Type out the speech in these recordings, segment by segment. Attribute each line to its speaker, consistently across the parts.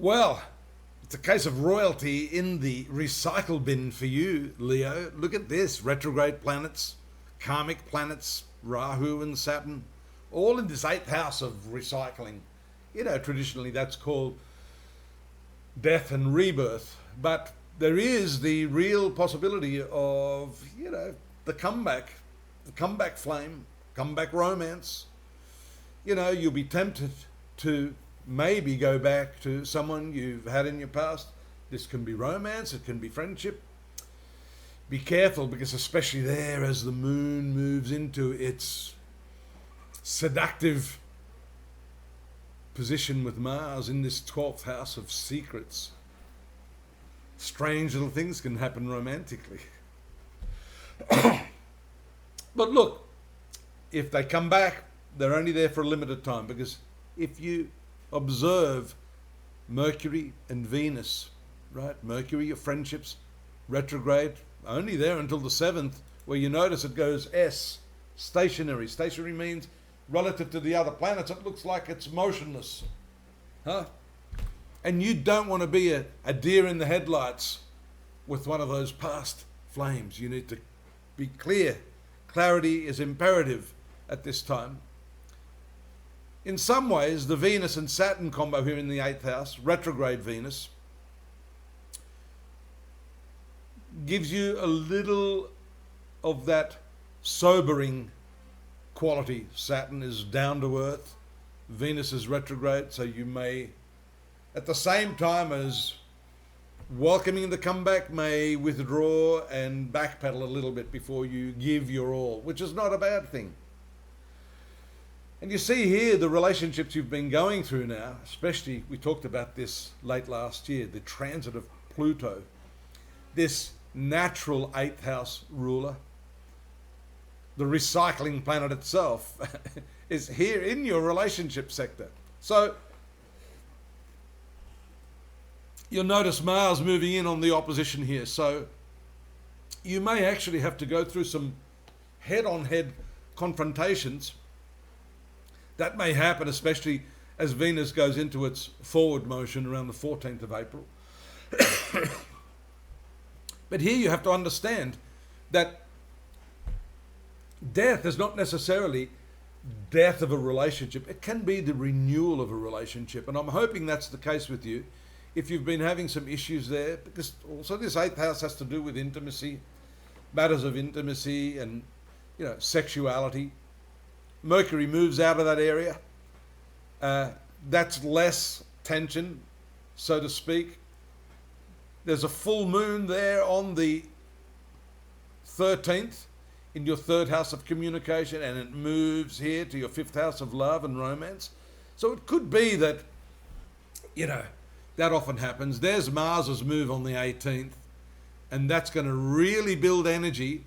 Speaker 1: Well, it's a case of royalty in the recycle bin for you, Leo. Look at this. Retrograde planets, karmic planets, Rahu and Saturn, all in this 8th house of recycling. You know, traditionally that's called death and rebirth. But there is the real possibility of, the comeback flame, comeback romance. You'll be tempted to maybe go back to someone you've had in your past. This can be romance, it can be friendship. Be careful, because especially there, as the moon moves into its seductive position with Mars in this 12th house of secrets, strange little things can happen romantically. But look, if they come back, they're only there for a limited time, because if you observe Mercury and Venus, right? Mercury, your friendships, retrograde, only there until the 7th, where you notice it goes S, stationary. Stationary means relative to the other planets, it looks like it's motionless. Huh? And you don't want to be a deer in the headlights with one of those past flames. You need to be clear. Clarity is imperative at this time. In some ways, the Venus and Saturn combo here in the 8th house, retrograde Venus, gives you a little of that sobering quality. Saturn is down to earth, Venus is retrograde, so you may, at the same time as welcoming the comeback, may withdraw and backpedal a little bit before you give your all, which is not a bad thing. And you see here the relationships you've been going through now, especially, we talked about this late last year, the transit of Pluto, this natural 8th house ruler, the recycling planet itself, is here in your relationship sector. So you'll notice Mars moving in on the opposition here. So you may actually have to go through some head-on-head confrontations. That may happen, especially as Venus goes into its forward motion around the 14th of April. But here you have to understand that death is not necessarily death of a relationship. It can be the renewal of a relationship. And I'm hoping that's the case with you. If you've been having some issues there, because also this 8th house has to do with intimacy, matters of intimacy and, sexuality. Mercury moves out of that area. That's less tension, so to speak. There's a full moon there on the 13th in your 3rd house of communication, and it moves here to your 5th house of love and romance. So it could be that, that often happens. There's Mars's move on the 18th, and that's going to really build energy.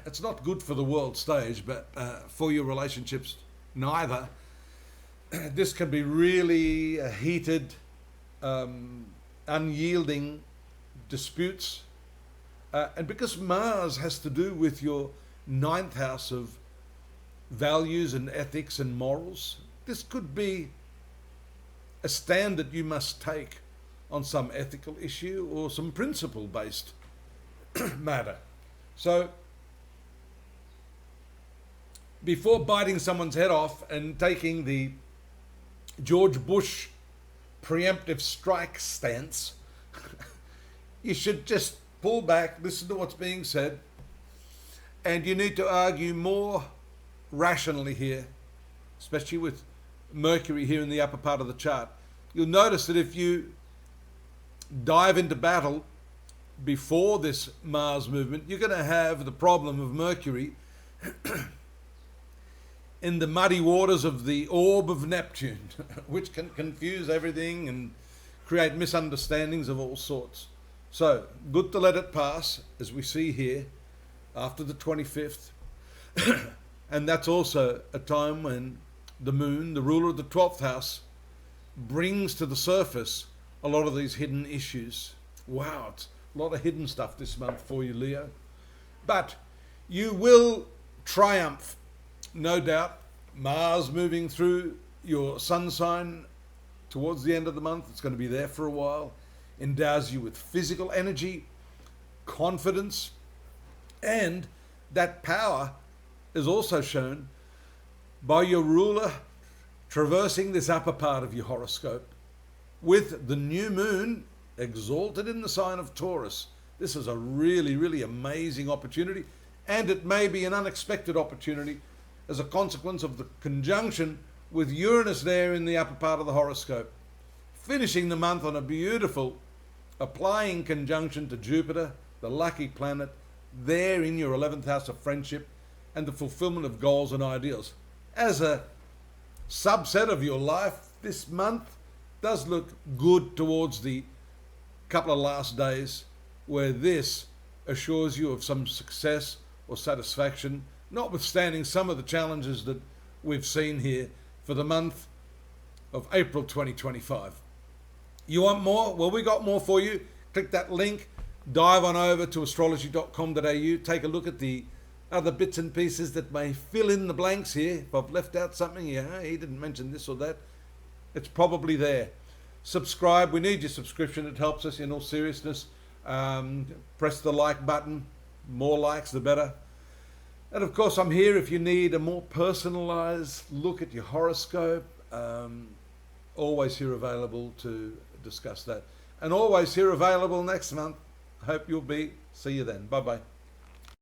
Speaker 1: It's not good for the world stage, but for your relationships, neither. This can be really heated, unyielding disputes. And because Mars has to do with your 9th house of values and ethics and morals, this could be a stand that you must take on some ethical issue or some principle-based matter. So, before biting someone's head off and taking the George Bush preemptive strike stance, you should just pull back, listen to what's being said, and you need to argue more rationally here, especially with Mercury here in the upper part of the chart. You'll notice that if you dive into battle before this Mars movement, you're going to have the problem of Mercury in the muddy waters of the orb of Neptune, which can confuse everything and create misunderstandings of all sorts. So, good to let it pass, as we see here, after the 25th. And that's also a time when the moon, the ruler of the 12th house, brings to the surface a lot of these hidden issues. Wow, it's a lot of hidden stuff this month for you, Leo. But you will triumph, no doubt. Mars moving through your sun sign towards the end of the month. It's going to be there for a while. Endows you with physical energy, confidence, and that power is also shown by your ruler traversing this upper part of your horoscope with the new moon exalted in the sign of Taurus. This is a really, really amazing opportunity, and it may be an unexpected opportunity as a consequence of the conjunction with Uranus there in the upper part of the horoscope. Finishing the month on a beautiful applying conjunction to Jupiter, the lucky planet, there in your 11th house of friendship and the fulfillment of goals and ideals. As a subset of your life, this month does look good towards the couple of last days, where this assures you of some success or satisfaction, notwithstanding some of the challenges that we've seen here for the month of April 2025. You want more? Well, we got more for you. Click that link, dive on over to astrology.com.au, take a look at the other bits and pieces that may fill in the blanks here. If I've left out something, he didn't mention this or that, it's probably there. Subscribe. We need your subscription. It helps us in all seriousness. Press the like button. More likes, the better. And of course, I'm here if you need a more personalized look at your horoscope. Always here available to discuss that. And always here available next month. Hope you'll be. See you then. Bye-bye.